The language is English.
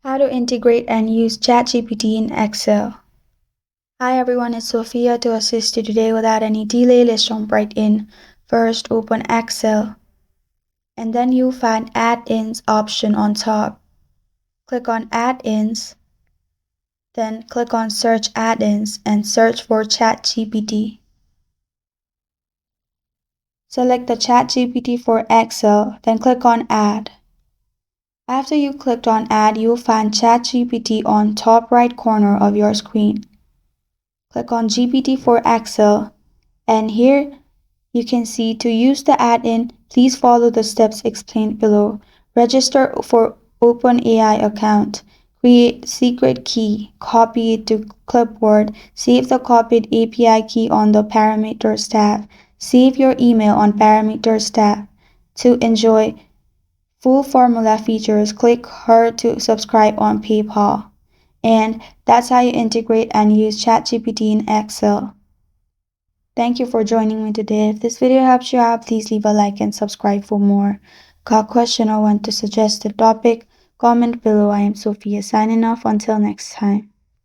How to integrate and use Chat GPT in Excel. Hi everyone, it's Sophia to assist you today. Without any delay, let's jump right in. First, open Excel, and then you'll find Add-ins option on top. Click on Add-ins, then click on Search Add-ins and search for Chat GPT. Select the Chat GPT for Excel, then click on Add. After you clicked on Add, you'll find Chat GPT on top right corner of your screen. Click on GPT for Excel, and here you can see to use the add-in, please follow the steps explained below. Register for OpenAI account, create secret key, copy it to clipboard, save the copied API key on the Parameters tab, save your email on Parameters tab. To enjoy full formula features, click here to subscribe on PayPal. And that's how you integrate and use ChatGPT in Excel. Thank you for joining me today. If this video helps you out, please leave a like and subscribe for more. Got a question or want to suggest a topic? Comment below. I am Sophia signing off. Until next time.